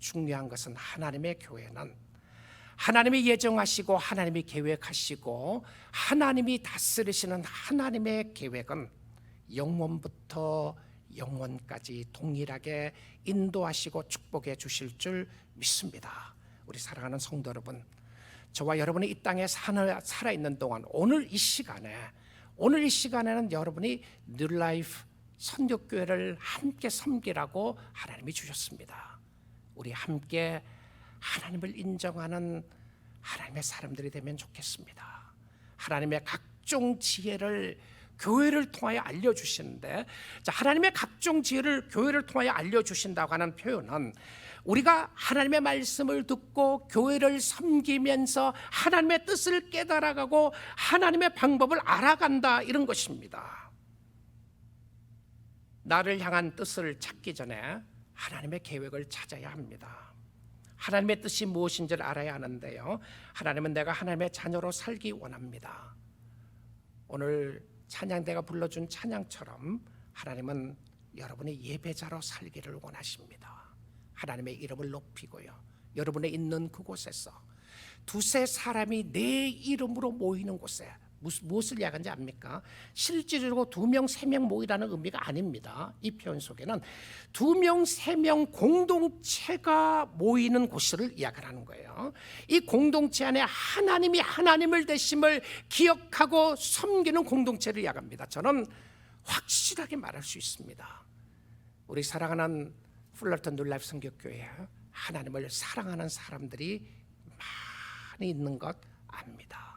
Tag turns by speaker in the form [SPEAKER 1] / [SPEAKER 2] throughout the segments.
[SPEAKER 1] 중요한 것은 하나님의 교회는 하나님이 예정하시고 하나님이 계획하시고 하나님이 다스리시는 하나님의 계획은 영원부터 영원까지 동일하게 인도하시고 축복해 주실 줄 믿습니다. 우리 사랑하는 성도 여러분, 저와 여러분이 이 땅에 살아있는 동안 오늘 이 시간에는 여러분이 뉴라이프 선교교회를 함께 섬기라고 하나님이 주셨습니다. 우리 함께 하나님을 인정하는 하나님의 사람들이 되면 좋겠습니다. 하나님의 각종 지혜를 교회를 통하여 알려주시는데, 하나님의 각종 지혜를 교회를 통하여 알려주신다고 하는 표현은 우리가 하나님의 말씀을 듣고 교회를 섬기면서 하나님의 뜻을 깨달아가고 하나님의 방법을 알아간다, 이런 것입니다. 나를 향한 뜻을 찾기 전에 하나님의 계획을 찾아야 합니다. 하나님의 뜻이 무엇인지를 알아야 하는데요, 하나님은 내가 하나님의 자녀로 살기 원합니다. 오늘 찬양대가 불러준 찬양처럼 하나님은 여러분이 예배자로 살기를 원하십니다. 하나님의 이름을 높이고요, 여러분의 있는 그곳에서 두세 사람이 내 이름으로 모이는 곳에, 무엇을 이야기하는지 압니까? 실질적으로 2명, 3명 모이라는 의미가 아닙니다. 이 표현 속에는 2명, 3명 공동체가 모이는 곳을 이야기하는 거예요. 이 공동체 안에 하나님이 하나님을 되심을 기억하고 섬기는 공동체를 이야기합니다. 저는 확실하게 말할 수 있습니다. 우리 사랑하는 풀러턴 뉴라이프 선교교회, 하나님을 사랑하는 사람들이 많이 있는 것 압니다.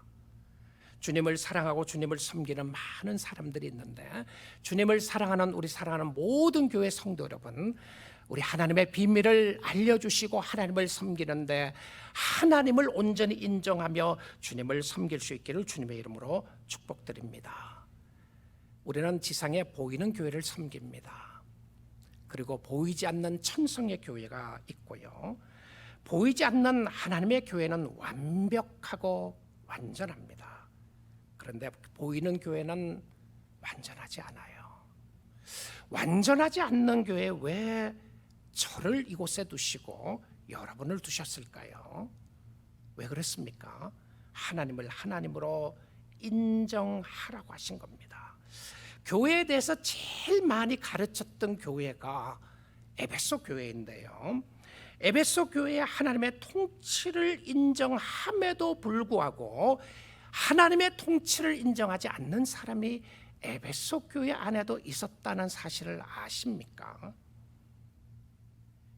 [SPEAKER 1] 주님을 사랑하고 주님을 섬기는 많은 사람들이 있는데, 주님을 사랑하는 우리 사랑하는 모든 교회 성도 여러분, 우리 하나님의 비밀을 알려주시고 하나님을 섬기는데 하나님을 온전히 인정하며 주님을 섬길 수 있기를 주님의 이름으로 축복드립니다. 우리는 지상에 보이는 교회를 섬깁니다. 그리고 보이지 않는 천성의 교회가 있고요, 보이지 않는 하나님의 교회는 완벽하고 완전합니다. 그런데 보이는 교회는 완전하지 않아요. 완전하지 않는 교회에 왜 저를 이곳에 두시고 여러분을 두셨을까요? 왜 그랬습니까? 하나님을 하나님으로 인정하라고 하신 겁니다. 교회에 대해서 제일 많이 가르쳤던 교회가 에베소 교회인데요, 에베소 교회의 하나님의 통치를 인정함에도 불구하고 하나님의 통치를 인정하지 않는 사람이 에베소 교회 안에도 있었다는 사실을 아십니까?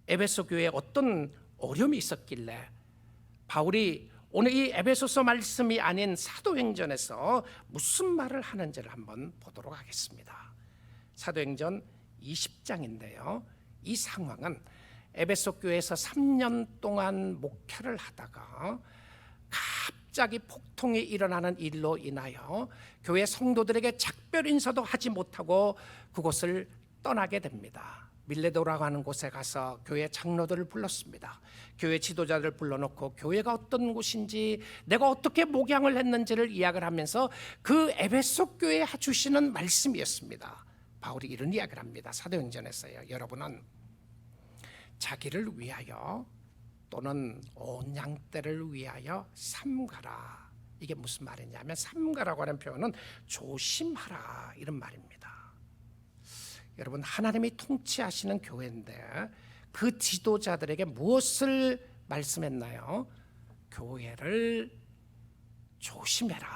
[SPEAKER 1] 에베소 교회에 어떤 어려움이 있었길래 바울이 오늘 이 에베소서 말씀이 아닌 사도행전에서 무슨 말을 하는지를 한번 보도록 하겠습니다. 사도행전 20장인데요, 이 상황은 에베소 교회에서 3년 동안 목회를 하다가 갑자기 폭통이 일어나는 일로 인하여 교회 성도들에게 작별 인사도 하지 못하고 그곳을 떠나게 됩니다. 밀레도라고 하는 곳에 가서 교회 장로들을 불렀습니다. 교회 지도자들을 불러놓고 교회가 어떤 곳인지, 내가 어떻게 목양을 했는지를 이야기를 하면서 그 에베소 교회에 주시는 말씀이었습니다. 바울이 이런 이야기를 합니다. 사도행전에서요, 여러분은 자기를 위하여 또는 온 양떼를 위하여 삼가라. 이게 무슨 말이냐면, 삼가라고 하는 표현은 조심하라, 이런 말입니다. 여러분, 하나님이 통치하시는 교회인데 그 지도자들에게 무엇을 말씀했나요? 교회를 조심해라,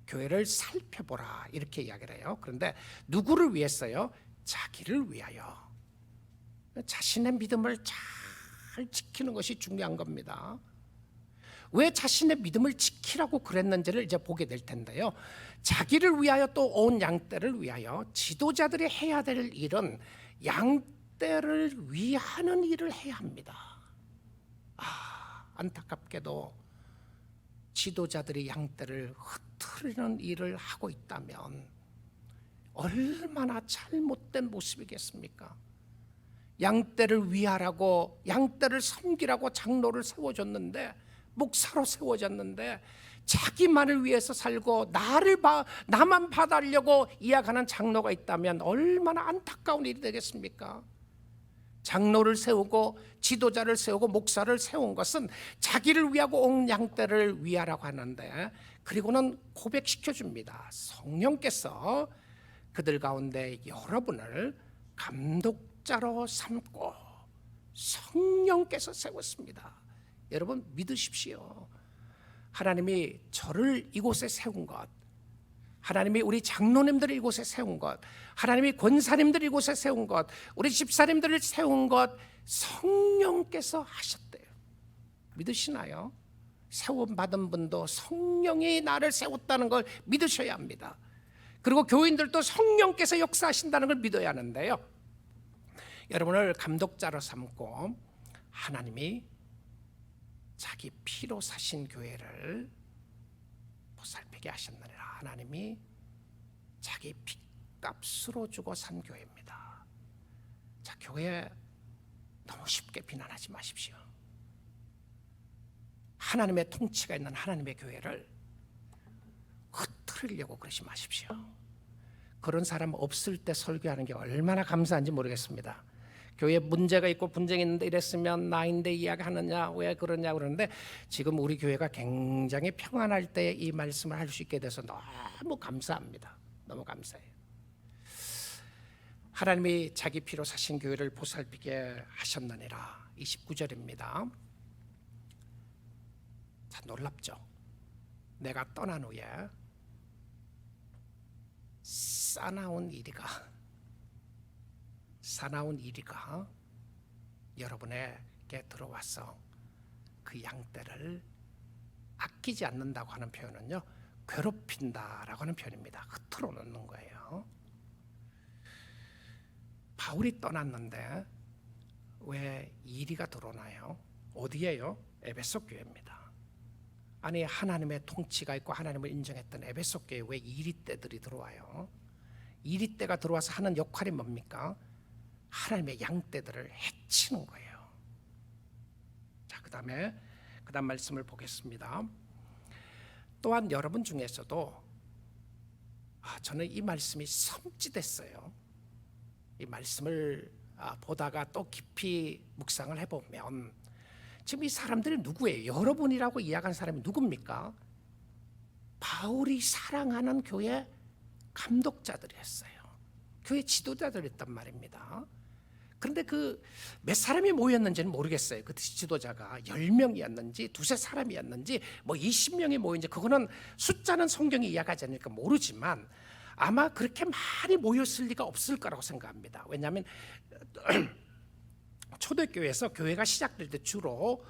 [SPEAKER 1] 교회를 살펴보라, 이렇게 이야기를 해요. 그런데 누구를 위해서요? 자기를 위하여. 자신의 믿음을 잘 지키는 것이 중요한 겁니다. 왜 자신의 믿음을 지키라고 그랬는지를 이제 보게 될 텐데요, 자기를 위하여 또 온 양떼를 위하여. 지도자들이 해야 될 일은 양떼를 위하는 일을 해야 합니다. 안타깝게도 지도자들이 양떼를 흩트리는 일을 하고 있다면 얼마나 잘못된 모습이겠습니까? 양떼를 위하라고, 양떼를 섬기라고 장로를 세워줬는데, 목사로 세워졌는데 자기만을 위해서 살고 나만 봐달라고 이야기하는 장로가 있다면 얼마나 안타까운 일이 되겠습니까? 장로를 세우고 지도자를 세우고 목사를 세운 것은 자기를 위하고 온 양떼를 위하라고 하는데, 그리고는 고백시켜 줍니다. 성령께서 그들 가운데 여러분을 감독자로 삼고 성령께서 세웠습니다. 여러분 믿으십시오. 하나님이 저를 이곳에 세운 것, 하나님이 우리 장로님들을 이곳에 세운 것, 하나님이 권사님들을 이곳에 세운 것, 우리 집사님들을 세운 것 성령께서 하셨대요. 믿으시나요? 세움받은 분도 성령이 나를 세웠다는 걸 믿으셔야 합니다. 그리고 교인들도 성령께서 역사하신다는 걸 믿어야 하는데요, 여러분을 감독자로 삼고 하나님이 자기 피로 사신 교회를 보살피게 하셨느니라. 하나님이 자기 피값으로 주고 산 교회입니다. 자, 교회 너무 쉽게 비난하지 마십시오. 하나님의 통치가 있는 하나님의 교회를 흐트리려고 그러지 마십시오. 그런 사람 없을 때 설교하는 게 얼마나 감사한지 모르겠습니다. 교회에 문제가 있고 분쟁이 있는데 이랬으면 나인데 이야기하느냐, 왜 그러냐 그러는데, 지금 우리 교회가 굉장히 평안할 때 이 말씀을 할 수 있게 돼서 너무 감사합니다. 너무 감사해요. 하나님이 자기 피로 사신 교회를 보살피게 하셨느니라. 29절입니다. 자, 놀랍죠? 내가 떠난 후에 사나운 이리가 여러분에게 들어와서 그 양떼를 아끼지 않는다고 하는 표현은요, 괴롭힌다라고 하는 표현입니다. 흐트러 놓는 거예요. 바울이 떠났는데 왜 이리가 들어오나요? 어디예요? 에베소 교회입니다. 아니, 하나님의 통치가 있고 하나님을 인정했던 에베소 교회에 왜 이리떼들이 들어와요? 이리떼가 들어와서 하는 역할이 뭡니까? 하나님의 양떼들을 해치는 거예요. 자, 그 다음 말씀을 보겠습니다. 또한 여러분 중에서도 저는 이 말씀이 섬찟했어요. 이 말씀을 보다가 또 깊이 묵상을 해보면, 지금 이 사람들이 누구예요? 여러분이라고 이야기한 사람이 누굽니까? 바울이 사랑하는 교회 감독자들이었어요. 교회 지도자들이었단 말입니다. 그런데 그 몇 사람이 모였는지는 모르겠어요. 그 지도자가 10명이었는지 두세 사람이었는지 뭐 20명이 모였는지, 그거는 숫자는 성경이 이야기하지 않으니까 모르지만 아마 그렇게 많이 모였을 리가 없을 거라고 생각합니다. 왜냐하면 초대교회에서 교회가 시작될 때 주로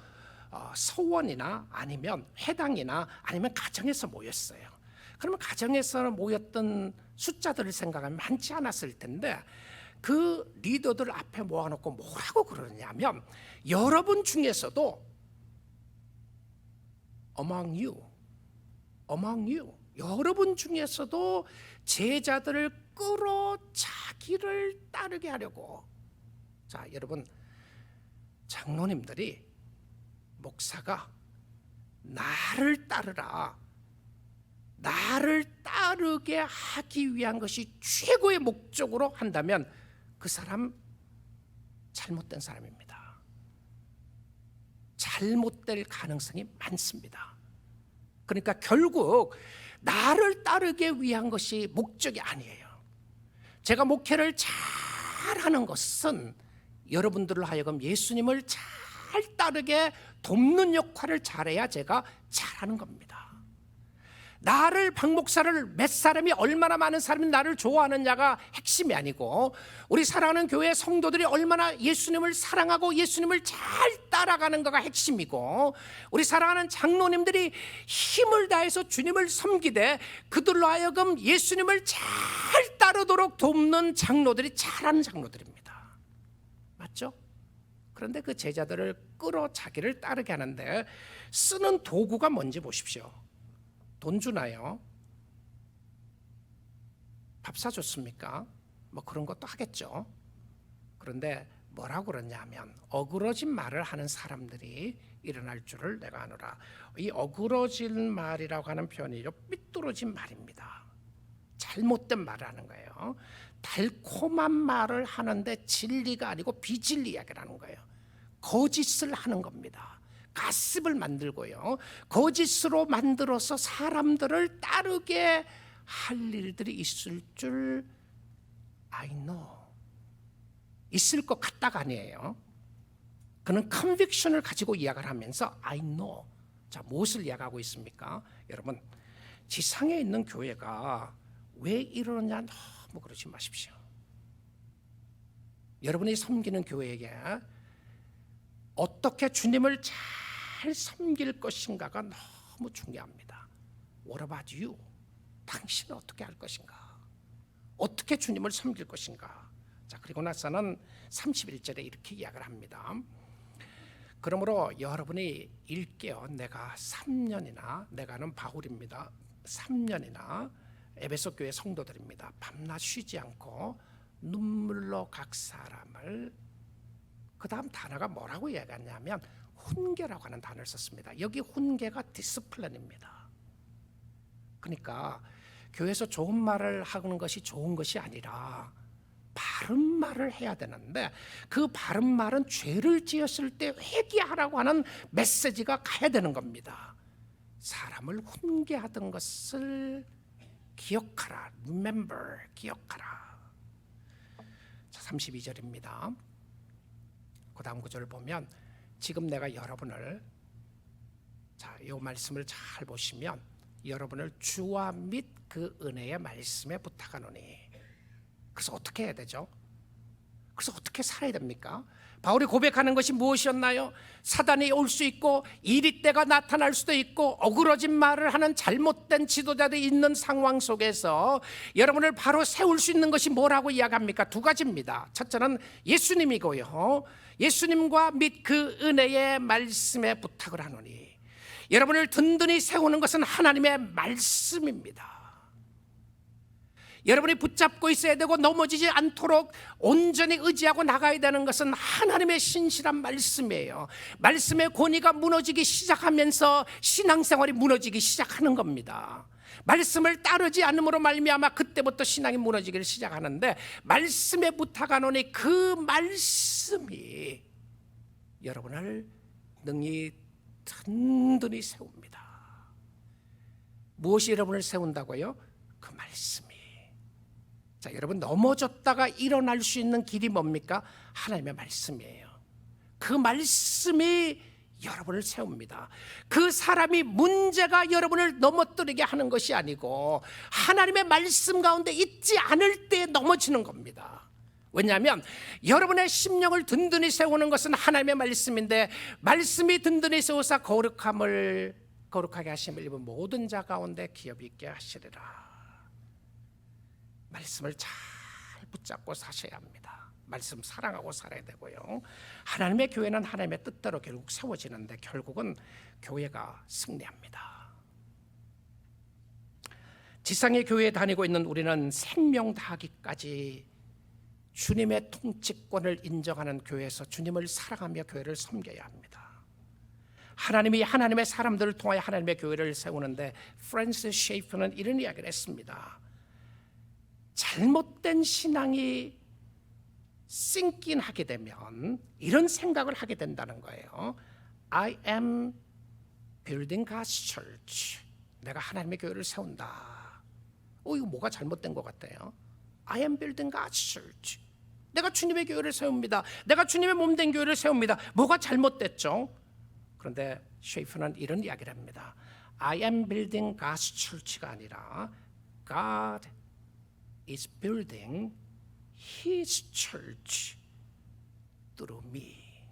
[SPEAKER 1] 서원이나 아니면 회당이나 아니면 가정에서 모였어요. 그러면 가정에서 모였던 숫자들을 생각하면 많지 않았을 텐데, 그 리더들 앞에 모아놓고 뭐라고 그러냐면, 여러분 중에서도 among you, 여러분 중에서도 제자들을 끌어 자기를 따르게 하려고. 자, 여러분, 장로님들이, 목사가 나를 따르라, 나를 따르게 하기 위한 것이 최고의 목적으로 한다면 그 사람 잘못된 사람입니다. 잘못될 가능성이 많습니다. 그러니까 결국 나를 따르기 위한 것이 목적이 아니에요. 제가 목회를 잘하는 것은 여러분들로 하여금 예수님을 잘 따르게 돕는 역할을 잘해야 제가 잘하는 겁니다. 나를, 박 목사를 몇 사람이, 얼마나 많은 사람이 나를 좋아하느냐가 핵심이 아니고, 우리 사랑하는 교회 성도들이 얼마나 예수님을 사랑하고 예수님을 잘 따라가는가가 핵심이고, 우리 사랑하는 장로님들이 힘을 다해서 주님을 섬기되 그들로 하여금 예수님을 잘 따르도록 돕는 장로들이 잘하는 장로들입니다. 맞죠? 그런데 그 제자들을 끌어 자기를 따르게 하는데 쓰는 도구가 뭔지 보십시오. 돈 주나요? 밥 사줬습니까? 뭐 그런 것도 하겠죠. 그런데 뭐라고 그러냐면, 어그러진 말을 하는 사람들이 일어날 줄을 내가 아노라. 이 어그러진 말이라고 하는 표현이요, 삐뚤어진 말입니다. 잘못된 말을 하는 거예요. 달콤한 말을 하는데 진리가 아니고 비진리 이야기를 하는 거예요. 거짓을 하는 겁니다. 가십을 만들고요, 거짓으로 만들어서 사람들을 따르게 할 일들이 있을 줄 I know, 있을 것 같다가 아니에요. 그는 컨빅션을 가지고 이야기를 하면서 I know. 자, 무엇을 이야기하고 있습니까? 여러분, 지상에 있는 교회가 왜 이러느냐 너무 그러지 마십시오. 여러분이 섬기는 교회에게 어떻게 주님을 잘 섬길 것인가가 너무 중요합니다. What about you? 당신은 어떻게 할 것인가? 어떻게 주님을 섬길 것인가? 자, 그리고 나서는 31절에 이렇게 이야기를 합니다. 그러므로 여러분이 일깨어 내가 3년이나, 내가는 바울입니다. 3년이나 에베소 교회 성도들입니다. 밤낮 쉬지 않고 눈물로 각 사람을, 그 다음 단어가 뭐라고 이야기하냐면 훈계라고 하는 단어를 썼습니다. 여기 훈계가 디스플린입니다. 그러니까 교회에서 좋은 말을 하는 것이 좋은 것이 아니라 바른 말을 해야 되는데, 그 바른 말은 죄를 지었을 때 회개하라고 하는 메시지가 가야 되는 겁니다. 사람을 훈계하던 것을 기억하라, remember, 기억하라. 자, 32절입니다. 그 다음 구절을 보면 지금 내가 여러분을, 자, 이 말씀을 잘 보시면 여러분을 주와 및 그 은혜의 말씀에 부탁하노니. 그래서 어떻게 해야 되죠? 그래서 어떻게 살아야 됩니까? 바울이 고백하는 것이 무엇이었나요? 사단이 올 수 있고 이리 때가 나타날 수도 있고 어그러진 말을 하는 잘못된 지도자들이 있는 상황 속에서 여러분을 바로 세울 수 있는 것이 뭐라고 이야기합니까? 두 가지입니다. 첫째는 예수님이고요, 예수님과 및 그 은혜의 말씀에 부탁을 하노니. 여러분을 든든히 세우는 것은 하나님의 말씀입니다. 여러분이 붙잡고 있어야 되고 넘어지지 않도록 온전히 의지하고 나가야 되는 것은 하나님의 신실한 말씀이에요. 말씀의 권위가 무너지기 시작하면서 신앙생활이 무너지기 시작하는 겁니다. 말씀을 따르지 않음으로 말미암아 그때부터 신앙이 무너지기를 시작하는데, 말씀에 부탁하노니 그 말씀이 여러분을 능히 든든히 세웁니다. 무엇이 여러분을 세운다고요? 그 말씀이. 자, 여러분, 넘어졌다가 일어날 수 있는 길이 뭡니까? 하나님의 말씀이에요. 그 말씀이 여러분을 세웁니다. 그 사람이 문제가 여러분을 넘어뜨리게 하는 것이 아니고 하나님의 말씀 가운데 있지 않을 때 넘어지는 겁니다. 왜냐하면 여러분의 심령을 든든히 세우는 것은 하나님의 말씀인데, 말씀이 든든히 세우사 거룩하게 하심을 입은 모든 자 가운데 기업이 있게 하시리라. 말씀을 잘 붙잡고 사셔야 합니다. 말씀 사랑하고 살아야 되고요. 하나님의 교회는 하나님의 뜻대로 결국 세워지는데 결국은 교회가 승리합니다. 지상의 교회에 다니고 있는 우리는 생명 다하기까지 주님의 통치권을 인정하는 교회에서 주님을 사랑하며 교회를 섬겨야 합니다. 하나님이 하나님의 사람들을 통하여 하나님의 교회를 세우는데 프랜시스 셰이프는 이런 이야기를 했습니다. 잘못된 신앙이 싱킹하게 되면 이런 생각을 하게 된다는 거예요. I am building God's church. 내가 하나님의 교회를 세운다. 이거 뭐가 잘못된 것 같아요. I am building God's church. 내가 주님의 교회를 세웁니다. 내가 주님의 몸된 교회를 세웁니다. 뭐가 잘못됐죠? 그런데 셰이프는 이런 이야기를 합니다. I am building God's church가 아니라 God is building His church through me.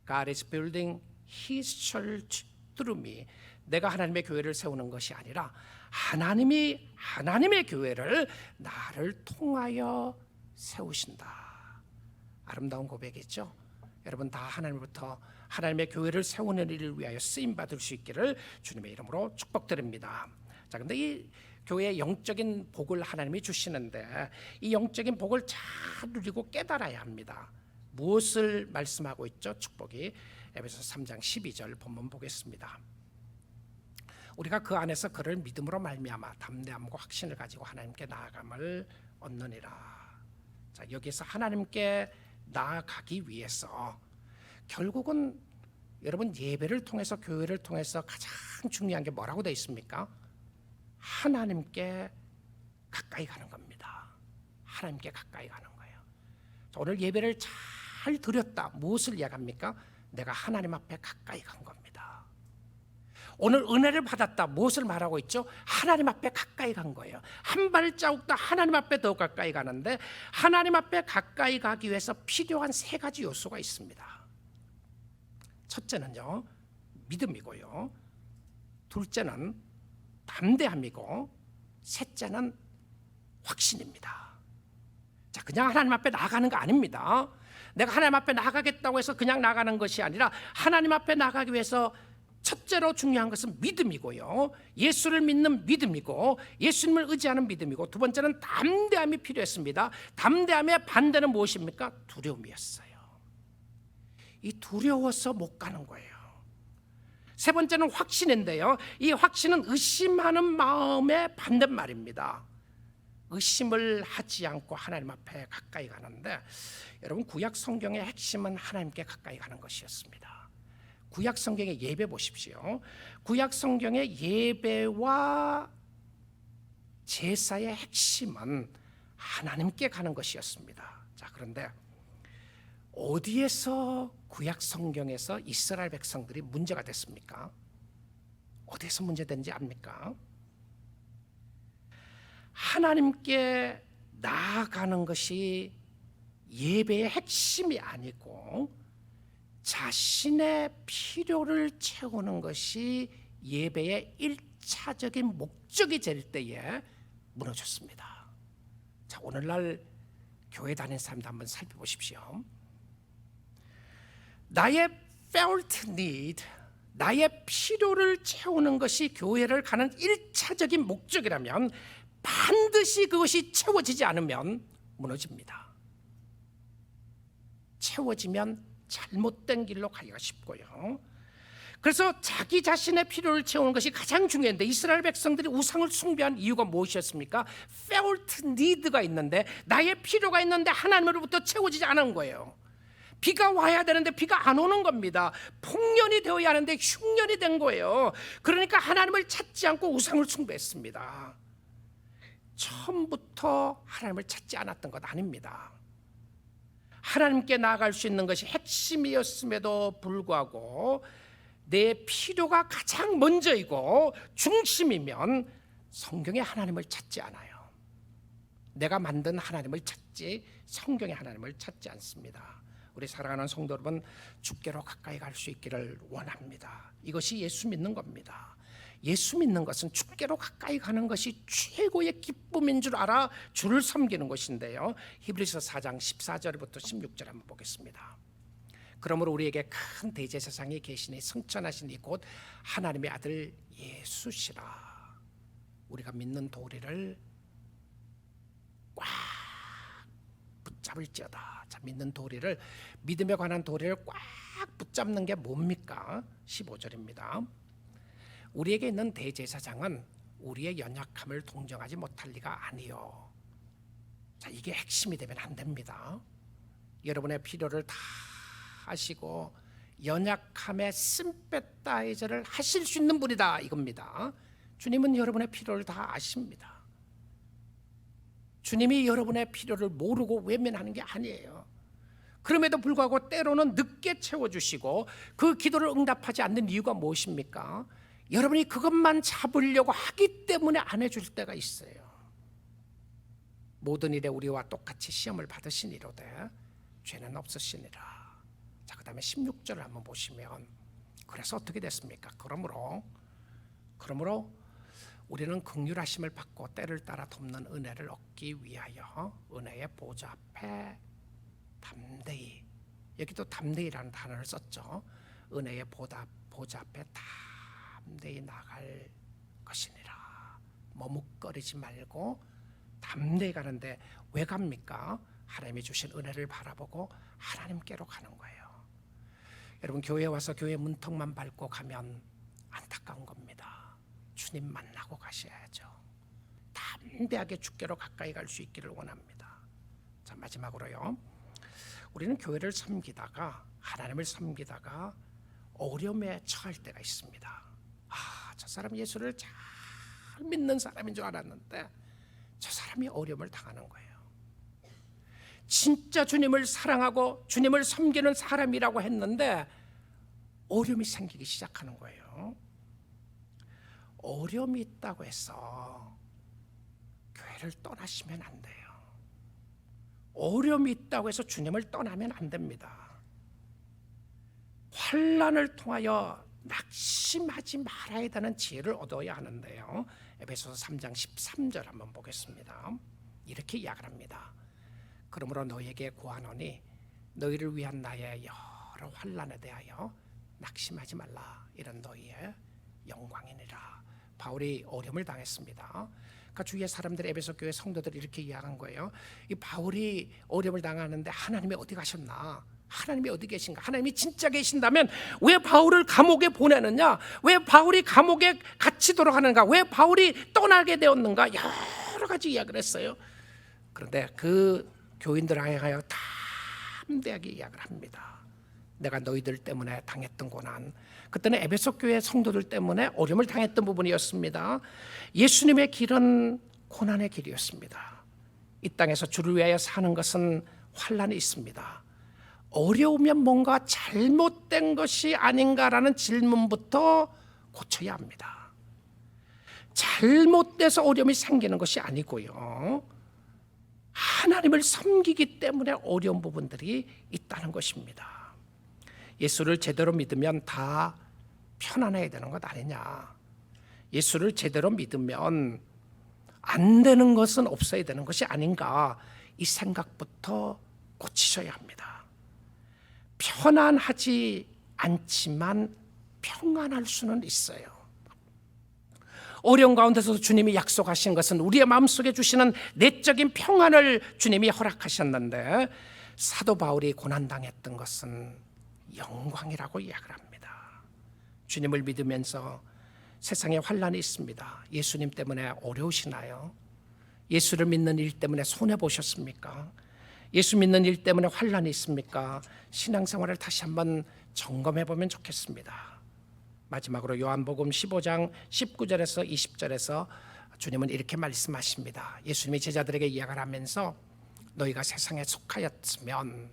[SPEAKER 1] God is building His church through me. 내가 하나님의 교회를 세우는 것이 아니라 하나님이 하나님의 교회를 나를 통하여 세우신다. 아름다운 고백이죠. 여러분 다 하나님부터 하나님의 교회를 세우는 일을 위하여 쓰임 받을 수 있기를 주님의 이름으로 축복드립니다. 자, 근데 이 교회의 영적인 복을 하나님이 주시는데 이 영적인 복을 잘 누리고 깨달아야 합니다. 무엇을 말씀하고 있죠? 축복이 에베소 3장 12절 본문 보겠습니다. 우리가 그 안에서 그를 믿음으로 말미암아 담대함과 확신을 가지고 하나님께 나아감을 얻느니라. 자, 여기서 하나님께 나아가기 위해서 결국은 여러분 예배를 통해서 교회를 통해서 가장 중요한 게 뭐라고 되어 있습니까? 하나님께 가까이 가는 겁니다. 하나님께 가까이 가는 거예요. 자, 오늘 예배를 잘 드렸다. 무엇을 이야기합니까? 내가 하나님 앞에 가까이 간 겁니다. 오늘 은혜를 받았다. 무엇을 말하고 있죠? 하나님 앞에 가까이 간 거예요. 한 발자국 더 하나님 앞에 더 가까이 가는데, 하나님 앞에 가까이 가기 위해서 필요한 세 가지 요소가 있습니다. 첫째는요, 믿음이고요. 둘째는 담대함이고, 셋째는 확신입니다. 자, 그냥 하나님 앞에 나가는 거 아닙니다. 내가 하나님 앞에 나가겠다고 해서 그냥 나가는 것이 아니라, 하나님 앞에 나가기 위해서 첫째로 중요한 것은 믿음이고요. 예수를 믿는 믿음이고, 예수님을 의지하는 믿음이고, 두 번째는 담대함이 필요했습니다. 담대함의 반대는 무엇입니까? 두려움이었어요. 이 두려워서 못 가는 거예요. 세 번째는 확신인데요, 이 확신은 의심하는 마음의 반대말입니다. 의심을 하지 않고 하나님 앞에 가까이 가는데, 여러분 구약 성경의 핵심은 하나님께 가까이 가는 것이었습니다. 구약 성경의 예배 보십시오. 구약 성경의 예배와 제사의 핵심은 하나님께 가는 것이었습니다. 자, 그런데 어디에서 구약 성경에서 이스라엘 백성들이 문제가 됐습니까? 어디에서 문제된지 압니까? 하나님께 나아가는 것이 예배의 핵심이 아니고 자신의 필요를 채우는 것이 예배의 1차적인 목적이 될 때에 무너졌습니다. 자, 오늘날 교회 다니는 사람들 한번 살펴보십시오. 나의 felt need, 나의 필요를 채우는 것이 교회를 가는 1차적인 목적이라면 반드시 그것이 채워지지 않으면 무너집니다. 채워지면 잘못된 길로 가기가 쉽고요. 그래서 자기 자신의 필요를 채우는 것이 가장 중요한데, 이스라엘 백성들이 우상을 숭배한 이유가 무엇이었습니까? felt need가 있는데, 나의 필요가 있는데 하나님으로부터 채워지지 않은 거예요. 비가 와야 되는데 비가 안 오는 겁니다. 풍년이 되어야 하는데 흉년이 된 거예요. 그러니까 하나님을 찾지 않고 우상을 숭배했습니다. 처음부터 하나님을 찾지 않았던 것 아닙니다. 하나님께 나아갈 수 있는 것이 핵심이었음에도 불구하고 내 필요가 가장 먼저이고 중심이면 성경의 하나님을 찾지 않아요. 내가 만든 하나님을 찾지 성경의 하나님을 찾지 않습니다. 우리 사랑하는 성도 여러분, 주께로 가까이 갈 수 있기를 원합니다. 이것이 예수 믿는 겁니다. 예수 믿는 것은 주께로 가까이 가는 것이 최고의 기쁨인 줄 알아 주를 섬기는 것인데요. 히브리서 4장 14절부터 16절 한번 보겠습니다. 그러므로 우리에게 큰 대제사장이 계시니 성천하시니 곧 하나님의 아들 예수시라. 우리가 믿는 도리를 꽉 붙잡을지어다. 자, 믿는 도리를, 믿음에 관한 도리를 꽉 붙잡는 게 뭡니까? 15절입니다. 우리에게 있는 대제사장은 우리의 연약함을 동정하지 못할 리가 아니요. 자, 이게 핵심이 되면 안 됩니다. 여러분의 필요를 다 하시고 연약함의 심패타이저를 하실 수 있는 분이다, 이겁니다. 주님은 여러분의 필요를 다 아십니다. 주님이 여러분의 필요를 모르고 외면하는 게 아니에요. 그럼에도 불구하고 때로는 늦게 채워주시고 그 기도를 응답하지 않는 이유가 무엇입니까? 여러분이 그것만 잡으려고 하기 때문에 안 해줄 때가 있어요. 모든 일에 우리와 똑같이 시험을 받으시니로되 죄는 없으시니라. 자, 그 다음에 16절을 한번 보시면, 그래서 어떻게 됐습니까? 그러므로 우리는 긍휼하심을 받고 때를 따라 돕는 은혜를 얻기 위하여 은혜의 보좌 앞에 담대히, 여기도 담대히라는 단어를 썼죠. 은혜의 보좌 앞에 담대히 나갈 것이니라. 머뭇거리지 말고 담대히 가는데 왜 갑니까? 하나님이 주신 은혜를 바라보고 하나님께로 가는 거예요. 여러분, 교회에 와서 교회 문턱만 밟고 가면 안타까운 겁니다. 주님 만나고 가셔야죠. 담대하게 주께로 가까이 갈 수 있기를 원합니다. 자, 마지막으로요. 우리는 교회를 섬기다가, 하나님을 섬기다가 어려움에 처할 때가 있습니다. 저 사람 예수를 잘 믿는 사람인 줄 알았는데 저 사람이 어려움을 당하는 거예요. 진짜 주님을 사랑하고 주님을 섬기는 사람이라고 했는데 어려움이 생기기 시작하는 거예요. 어려움이 있다고 해서 교회를 떠나시면 안 돼요. 어려움이 있다고 해서 주님을 떠나면 안 됩니다. 환난을 통하여 낙심하지 말아야 되는 지혜를 얻어야 하는데요. 에베소서 3장 13절 한번 보겠습니다. 이렇게 이야기를 합니다. 그러므로 너희에게 구하노니 너희를 위한 나의 여러 환난에 대하여 낙심하지 말라. 이런 너희의 영광이니라. 바울이 어려움을 당했습니다. 그러니까 주위의 사람들이, 에베소 교회 성도들이 이렇게 이야기한 거예요. 이 바울이 어려움을 당하는데 하나님이 어디 가셨나? 하나님이 어디 계신가? 하나님이 진짜 계신다면 왜 바울을 감옥에 보내느냐? 왜 바울이 감옥에 갇히도록 하는가? 왜 바울이 떠나게 되었는가? 여러 가지 이야기를 했어요. 그런데 그 교인들을 향하여 담대하게 이야기를 합니다. 내가 너희들 때문에 당했던 고난, 그때는 에베소 교회 성도들 때문에 어려움을 당했던 부분이었습니다. 예수님의 길은 고난의 길이었습니다. 이 땅에서 주를 위하여 사는 것은 환난이 있습니다. 어려우면 뭔가 잘못된 것이 아닌가라는 질문부터 고쳐야 합니다. 잘못돼서 어려움이 생기는 것이 아니고요, 하나님을 섬기기 때문에 어려운 부분들이 있다는 것입니다. 예수를 제대로 믿으면 다 편안해야 되는 것 아니냐? 예수를 제대로 믿으면 안 되는 것은 없어야 되는 것이 아닌가? 이 생각부터 고치셔야 합니다. 편안하지 않지만 평안할 수는 있어요. 어려운 가운데서 주님이 약속하신 것은 우리의 마음속에 주시는 내적인 평안을 주님이 허락하셨는데, 사도 바울이 고난당했던 것은 영광이라고 이야기를 합니다. 주님을 믿으면서 세상에 환난이 있습니다. 예수님 때문에 어려우시나요? 예수를 믿는 일 때문에 손해보셨습니까? 예수 믿는 일 때문에 환난이 있습니까? 신앙생활을 다시 한번 점검해 보면 좋겠습니다. 마지막으로 요한복음 15장 19절에서 20절에서 주님은 이렇게 말씀하십니다. 예수님이 제자들에게 이야기를 하면서 너희가 세상에 속하였으면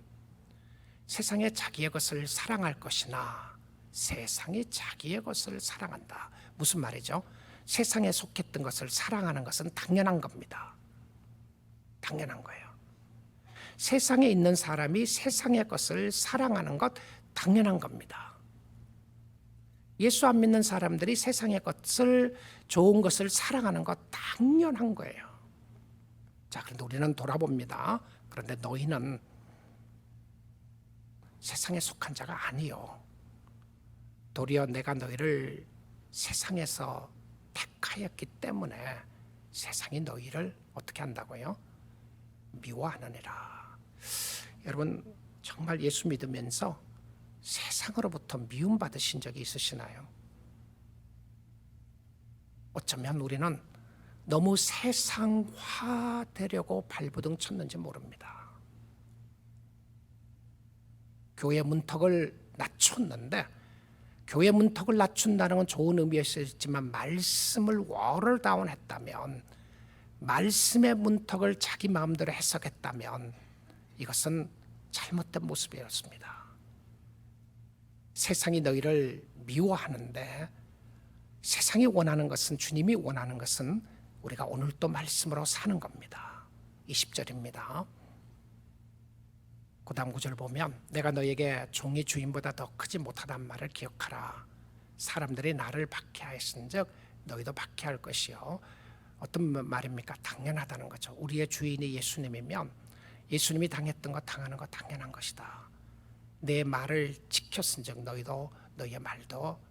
[SPEAKER 1] 세상에 자기의 것을 사랑할 것이나 세상이 자기의 것을 사랑한다. 무슨 말이죠? 세상에 속했던 것을 사랑하는 것은 당연한 겁니다. 당연한 거예요. 세상에 있는 사람이 세상의 것을 사랑하는 것 당연한 겁니다. 예수 안 믿는 사람들이 세상의 것을, 좋은 것을 사랑하는 것 당연한 거예요. 자, 그런데 우리는 돌아봅니다. 그런데 너희는 세상에 속한 자가 아니요, 도리어 내가 너희를 세상에서 택하였기 때문에 세상이 너희를 어떻게 한다고요? 미워하느니라. 여러분, 정말 예수 믿으면서 세상으로부터 미움받으신 적이 있으시나요? 어쩌면 우리는 너무 세상화 되려고 발버둥 쳤는지 모릅니다. 교회 문턱을 낮췄는데, 교회 문턱을 낮춘다는 건 좋은 의미였지만 말씀을 워럴 다운 했다면, 말씀의 문턱을 자기 마음대로 해석했다면 이것은 잘못된 모습이었습니다. 세상이 너희를 미워하는데, 세상이 원하는 것은, 주님이 원하는 것은 우리가 오늘 또 말씀으로 사는 겁니다. 20절입니다. 그 다음 구절 보면 내가 너에게 종이 주인보다 더 크지 못하단 말을 기억하라. 사람들이 나를 박해하였은즉 너희도 박해할 것이요. 어떤 말입니까? 당연하다는 거죠. 우리의 주인이 예수님이면 예수님이 당했던 것, 당하는 것 당연한 것이다. 내 말을 지켰은즉 너희도 너희의 말도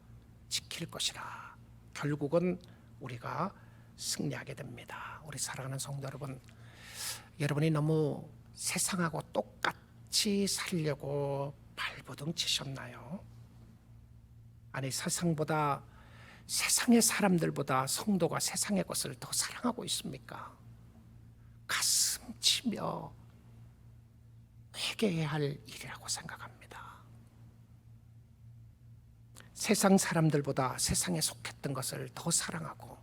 [SPEAKER 1] 지킬 것이라. 결국은 우리가 승리하게 됩니다. 우리 사랑하는 성도 여러분, 여러분이 너무 세상하고 똑같이 살려고 발버둥 치셨나요? 아니, 세상보다 세상의 사람들보다 성도가 세상의 것을 더 사랑하고 있습니까? 가슴 치며 회개해야 할 일이라고 생각합니다. 세상 사람들보다 세상에 속했던 것을 더 사랑하고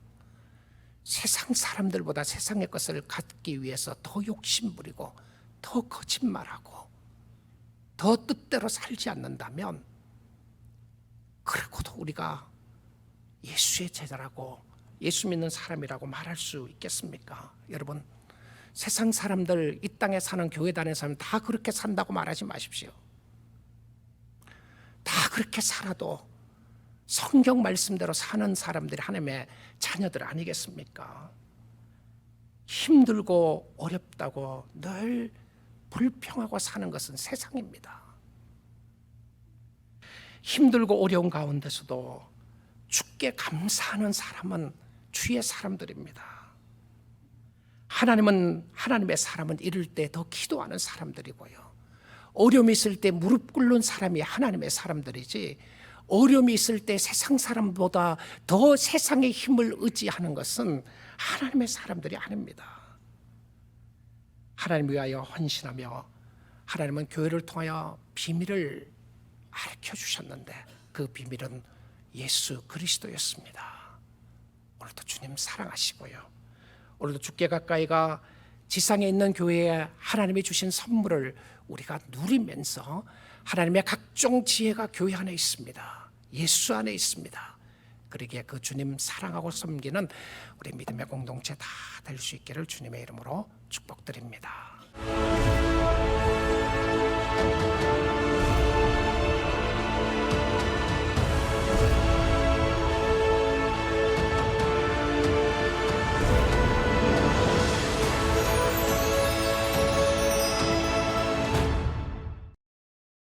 [SPEAKER 1] 세상 사람들보다 세상의 것을 갖기 위해서 더 욕심부리고 더 거짓말하고 더 뜻대로 살지 않는다면, 그러고도 우리가 예수의 제자라고, 예수 믿는 사람이라고 말할 수 있겠습니까? 여러분, 세상 사람들, 이 땅에 사는 교회 다니는 사람 다 그렇게 산다고 말하지 마십시오. 다 그렇게 살아도 성경 말씀대로 사는 사람들이 하나님의 자녀들 아니겠습니까? 힘들고 어렵다고 늘 불평하고 사는 것은 세상입니다. 힘들고 어려운 가운데서도 주께 감사하는 사람은 주의 사람들입니다. 하나님의 사람은 이럴 때 더 기도하는 사람들이고요. 어려움이 있을 때 무릎 꿇는 사람이 하나님의 사람들이지, 어려움이 있을 때 세상 사람보다 더 세상의 힘을 의지하는 것은 하나님의 사람들이 아닙니다. 하나님 위하여 헌신하며 하나님은 교회를 통하여 비밀을 가르쳐 주셨는데 그 비밀은 예수 그리스도였습니다. 오늘도 주님 사랑하시고요, 오늘도 주께 가까이가 지상에 있는 교회에 하나님이 주신 선물을 우리가 누리면서 하나님의 각종 지혜가 교회 안에 있습니다. 예수 안에 있습니다. 그러기에 그 주님 사랑하고 섬기는 우리 믿음의 공동체 다 될 수 있기를 주님의 이름으로 축복드립니다.